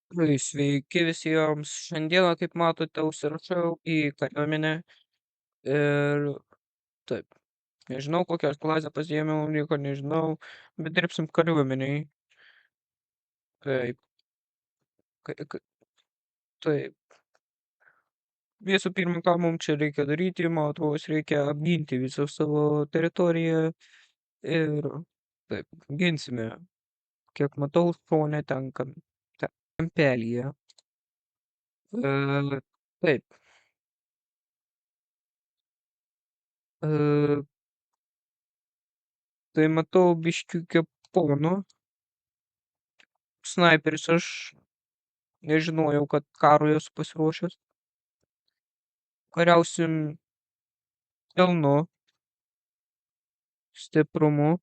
Sveiki visiems. Šiandieną, kaip matote, užsirašiau į kariuomenę ir taip, nežinau, kokią aš klasę pasiėmiau, nieko nežinau, bet dirbsim kariuomeniai. Taip, ka- ka- taip. Visų pirma, ką mums čia reikia daryti, man atrodo, reikia apginti visą savo teritoriją ir taip, ginsime. Kiek matau, šone ten kampelyje. E, taip. E, tai matau biškiukio pono. Snaiperis aš nežinojau, kad karui esu pasiruošęs. Kariausim pelnu, stiprumu,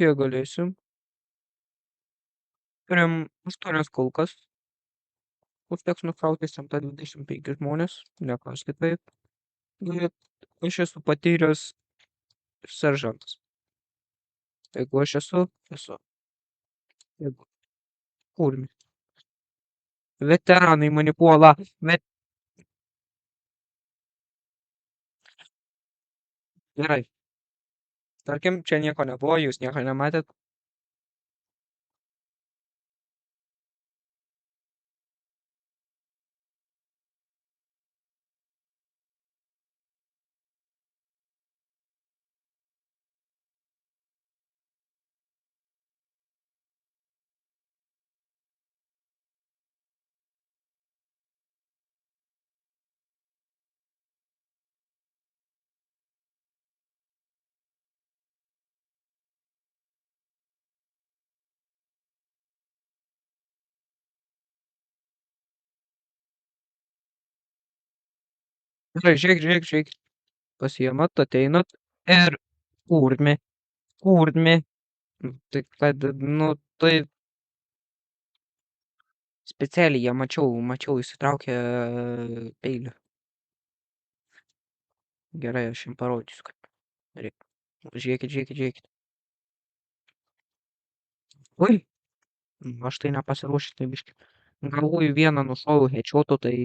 kiek galėsim. Turim 8 kulkas. Užteks nukrauti 125 žmonės, ne kas kitaip. Bet aš esu patyręs seržantas. Jeigu aš esu. Jeigu kurmi. Veteranai mane puola. Gerai. Tarkim, čia nieko nebuvo, jūs nieko nematėt. Gerai, žiūrėk. Pasiimat, ateinat ir kurmi. Kurmi. Tai kad, nu, tai specialiai jie mačiau išsitraukę peilį. Gerai, aš jums parodysiu, kaip reikia. Žiūrėkit. Oi, aš tai nepasiruošęs, tai biškį. Galvoju, vieną nušoviau hečioto, tai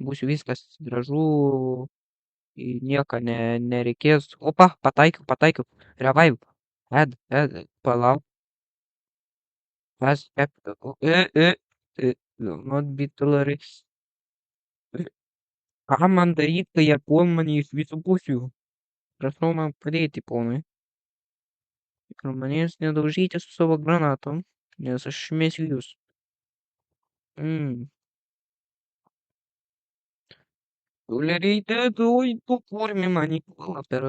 būsiu viskas gražu, į nieką nereikės. Opa, pataikiau. Revive. Palauk. Not bitulary. Ką man daryt, kai jie puol mane iš visų pusių? Prašau man padėti, ponai. Ir manęs nedaužyti su savo granatom, nes aš mėsiu jūs. Doleriai, oi, tu kurmi mane puola per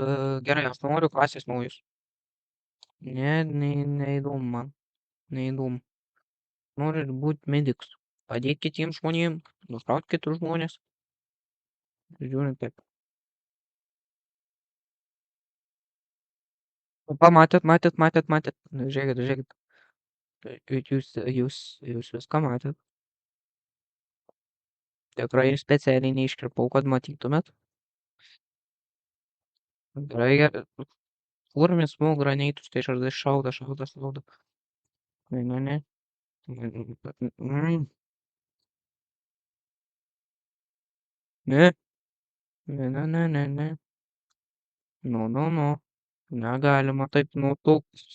gerai, aš noriu klasės naujus. Neįdomu man. Neįdomu. Noriu būti mediks. Padėti kitiems žmonėms, nušauti kitus žmonės. Žiūrint taip. Matėt. Žiūrėkit. Jūs viską matėt. Tikrai specialiai neiškirpau, kad matytumėt. Gerai. Kurmis small granėtus, tai žardai šaudo. Ne. Mm, Ne. Ne. No. Negalima taip nutukti.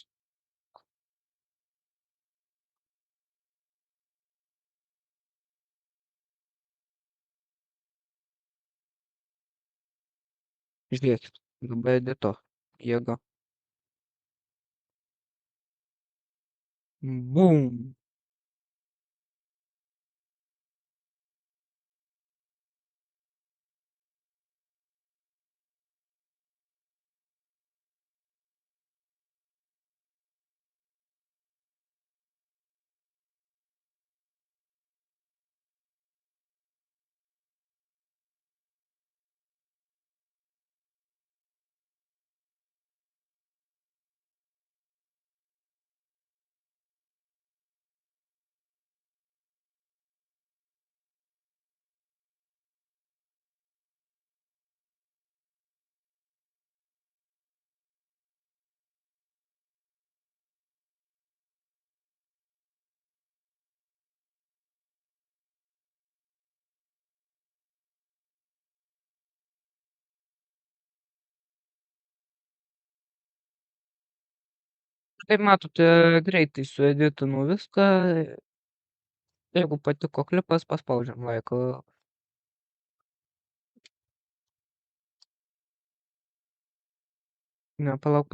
Žiūrėkit. Edito. Jėga. Bum. Kaip matote, greitai sueditinu viską. Jeigu patiko klipas, paspaudžiam laiką. Ne, palauk.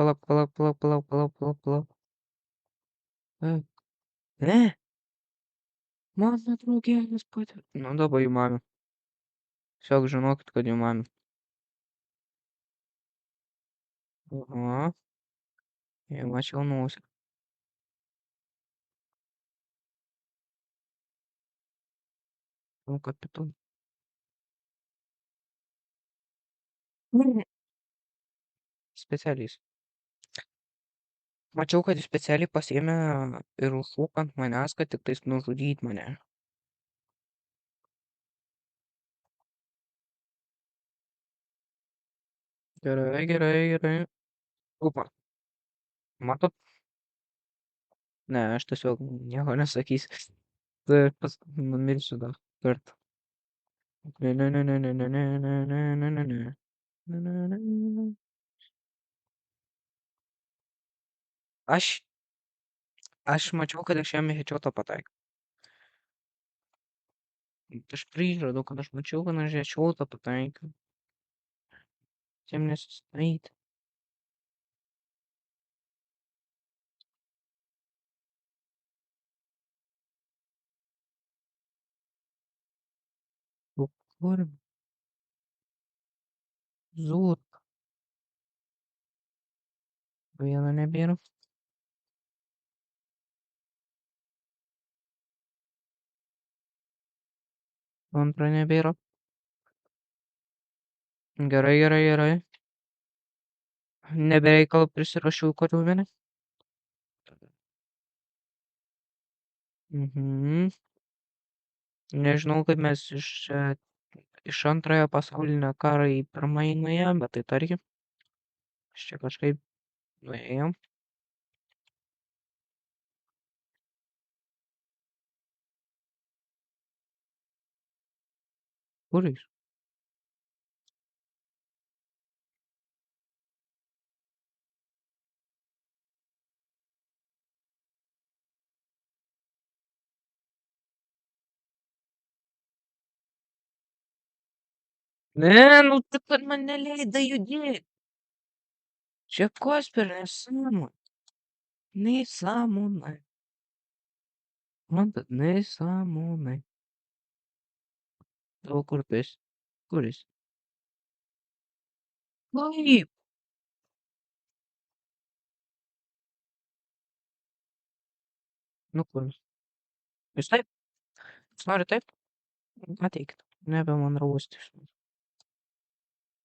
E, mano draugelis patiko. Nu, dabar įmami. Tiesiog žinokit, kad įmami. Aha, jau mačiau nosį. Nu, kapiton. Specialiais. Mačiau, kad jis specialiai pasiėmė ir užšūko ant manęs, kad tiktais nužudyt mane. Gerai. Opa, matot? Ne, aš tiesiog nieko nesakysiu. Tai numirsiu dar kartą. Aš, aš mačiau, kad aš jam headshotą pataikiau. Aš prižadu, kad aš mačiau, kad aš headshotą pataikiau. Tiem nesusitaikyti. Kur? Zūt. Vieno nebėra. Antro nebėra. Gerai. Nebereikalo prisirašiau į kariuomenę. Nežinau, kaip mes iš antrojo pasaulinio karo į pirmąjį nuėjom, bet tai tarkim. Aš čia kažkaip nuėjom. Kur jis? Ne, nu tu kad man neleidai judėt. Čia kas per nesąmonė? Nesąmonė. Man tad nesąmonė. O kur tu esi? Kur jis? Kaip? Nu kur jis? Jūs taip? Jūs norit taip? Ateikit. Nebe man raustis.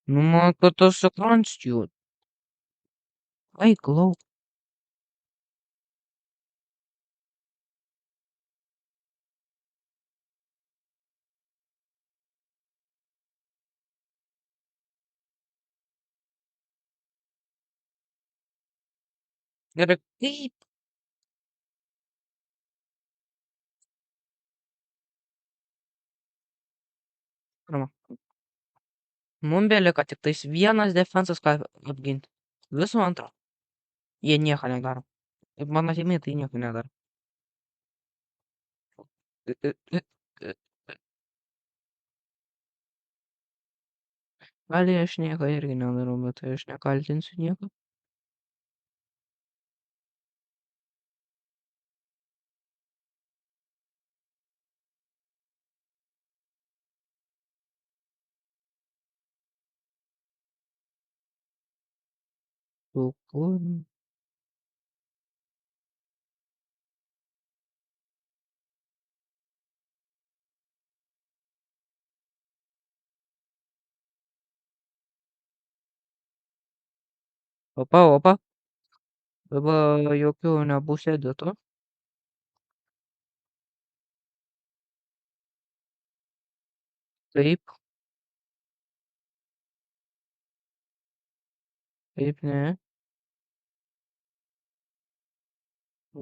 Nu man kad tas ekranas jūt. Eik lauk. Ir kaip? Pirma. Mum beliko tiktais vienas defensas, ką apginti. Visų antra. Jie nieko nedaro. Ir mano timiai tai nieko nedaro. Gali aš nieko irgi nedarau, bet tai aš nekaltinsiu nieko. Kur? Opa. Dabar jokių nebus editų. Taip. Taip, ne.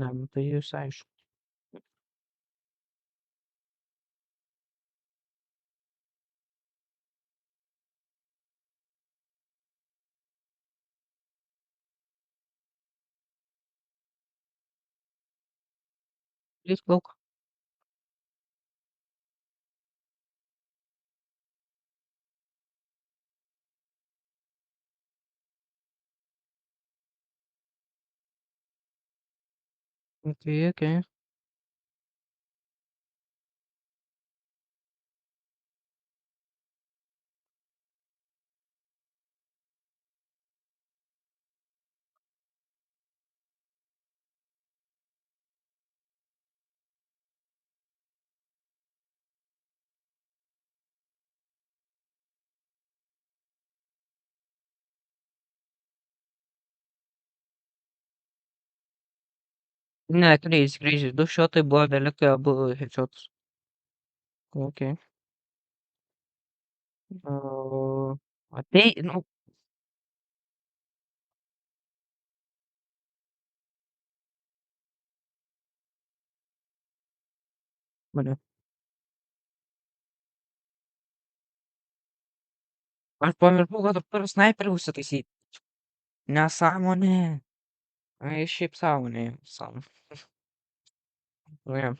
Ne, nu tai jūs aišku. Лізь в лук. Окей, окей. Не, крізь, крізь. До що ти була далеко, або гечот. Окей. А ти, ну, мене. Аж помір Бога, тепер снайпер висоти сіть. Не само не. А ще псав не сам. Не.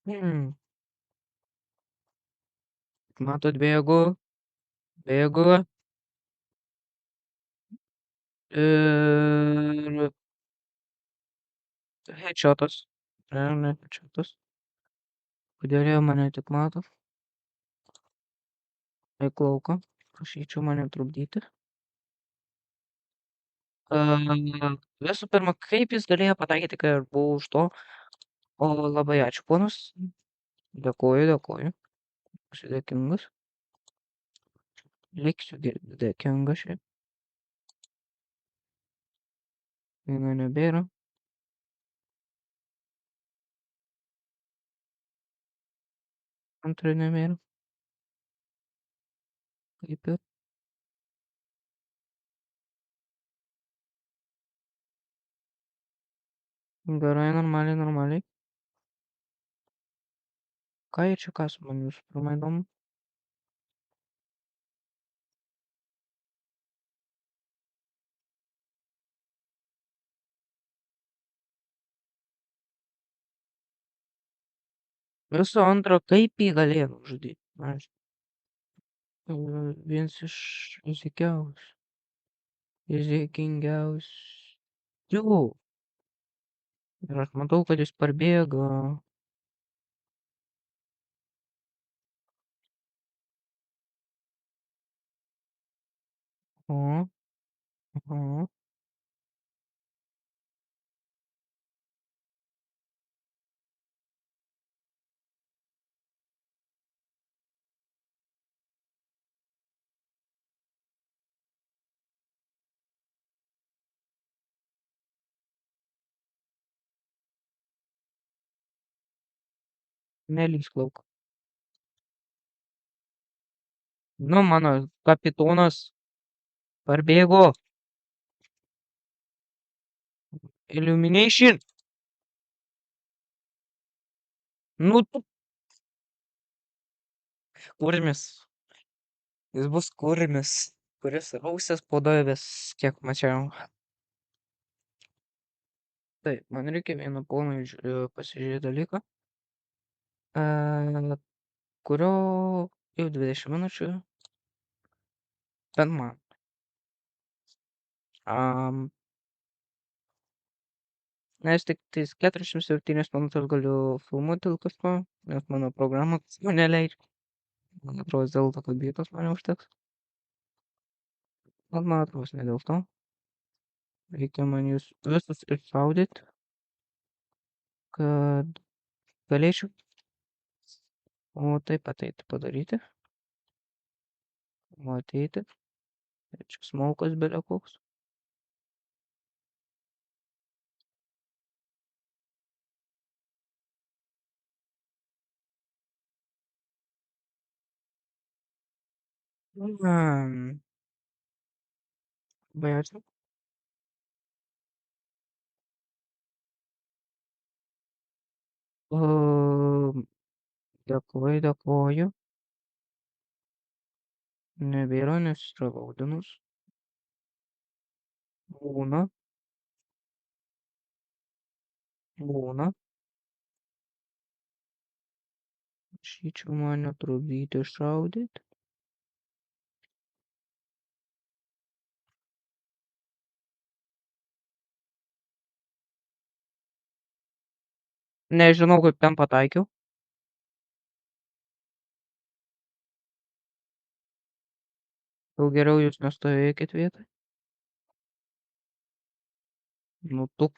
Хм. Ма тут бегу, бегу. Е, Гечотос. Реально гечотос. Поділив мене так мато. Як ловко. Пошічу мене трубдіти. Я супер Маккей піздолія, потаки таке був, що? О, лабаяч бонус. Дякую, дякую. Сюди кінгус. Лік сюди, де кінгуші. Він не беру. Контри не беру. Кліпер. Грає нормально, нормально. Кає чи касу мені про майдом. Просто Андро Кейпі Галеру жди. Знаєш. Він це ж Ізікяус. Ізікінгяус. Йо! Рахматулка десь пробіга. О, ага. Не лізь, Клок. Ну, мано, Капітонас. Пробігу. Illumination. Nu tu kurmis. Jis bus kurmis, kuris rausis podavęs, kiek mačiau. Taip, man reikia vieną poną pasižiūrėti dalyką, e, kurio jau 20 minučių, bent man. Am, Nes tik tais 47 minutės galiu filmuoti dėl kažko, nes mano programa man neleidžia. Man atrodo, dėl to, kad vietos man neužteks. Bet man atrodo, ne dėl to. Reikia man jūs visus iššaudyti, kad galėčiau o taip ateiti padaryti. O ateiti. Čia smaukas bele koks. Hmm, bet dėkoju, dėkoju. Nebėra nesidraudinus. Būna, būna. Prašyčiau mane trukdyti šaudyt. Nežinau, kaip ten pataikiau. Jau geriau jūs nestovėkit vietoj. Nu tu.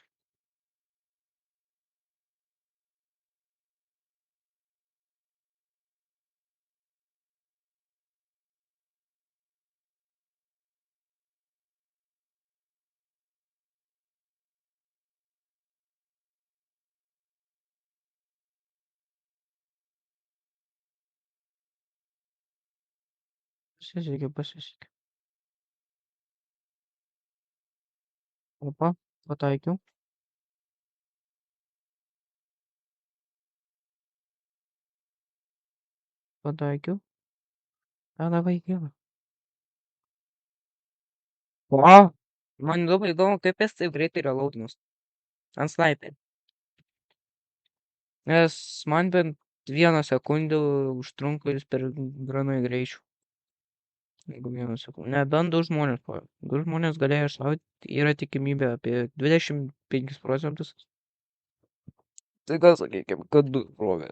Pasisekė. Opa, pataikiau. Pataikiau. Davai, gyva. O, man labai įdomu, kaip jis taip greitai reloadinus. Ant sniperį. Nes man bent 1 sekundę užtrunka jis per granai greičių. Jeigu 1 sekundę. Nebent 2 žmonės. Po. 2 žmonės galėjo šaudyti, yra tikimybė apie 25%. Tai gal sakykime, kad 2 rovė.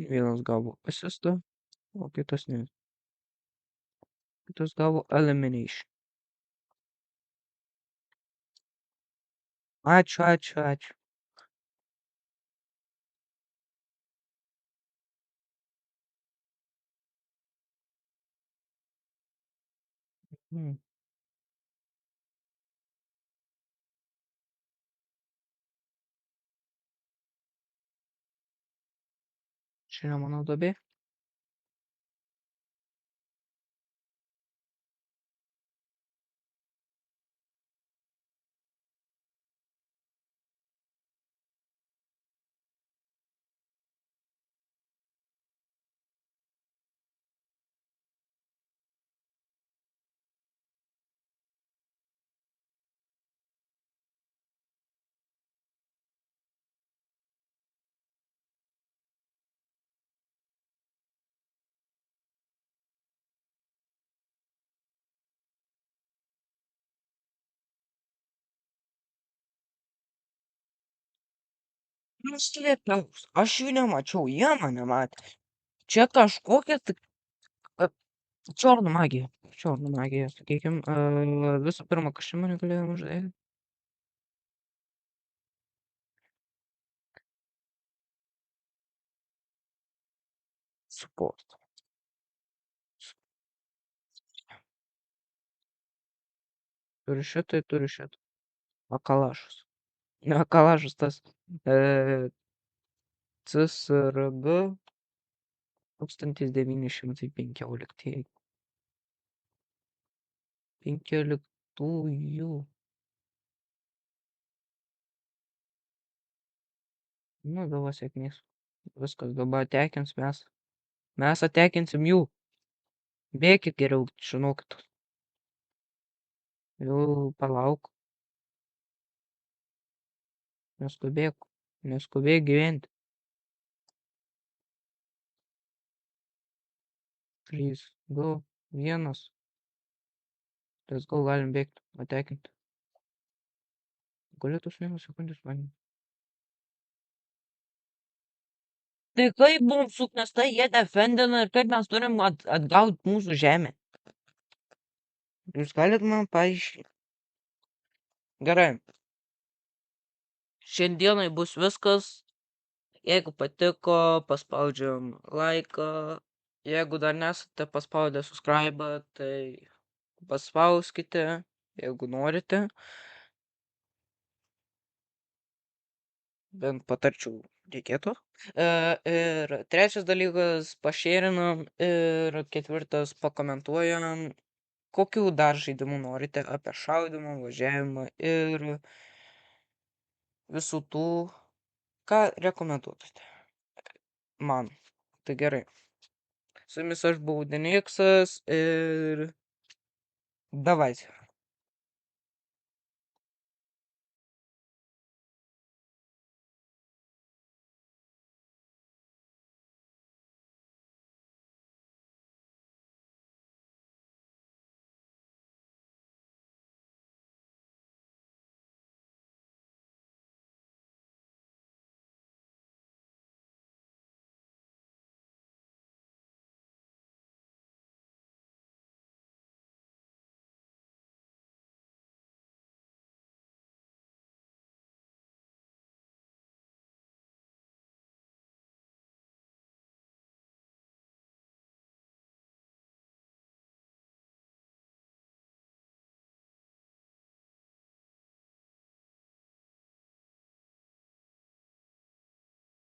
Vienas gavo asistą, o kitas ne. Kitas gavo elimination. Ačiū. Hmm. Čia ne mano duobė. Nuslėpiaus. Aš jų nemačiau, jie mane matė. Čia kažkokia tik čiorno magija. Čiorno magija, sakykim. Visų pirma, kas čia mane galėjo nužudyti? Support. Turi šitą. O kalašas. Ne, kalašas tas. CSRG 1915. 15-ųjų. Nu, davo sėkmės. Viskas, dabar atekins mes. Mes atekinsim jų. Bėkit geriau, žinokit. Jau palauk. Neskubėk. Neskubėk gyventi. 3, 2, 1. Let's go, galim bėgti. Atekinti. Galėtus 1 sekundės man. Tai kaip mums suknesta jie defendina ir kaip mes turim atgauti mūsų žemę? Jūs galit man paaiškinti? Gerai. Šiandienai bus viskas. Jeigu patiko, paspaudžiam laiką. Jeigu dar nesate paspaudę subscribe, tai paspauskite, jeigu norite. Bent patarčiau, reikėtų. Ir trečias dalykas, pašėrinam. Ir ketvirtas, pakomentuojam, kokių dar žaidimų norite apie šaudymą, važiavimą ir visų tų, ką rekomenduotumėte man. Tai gerai. Su jumis aš buvau Deniksas ir davайте.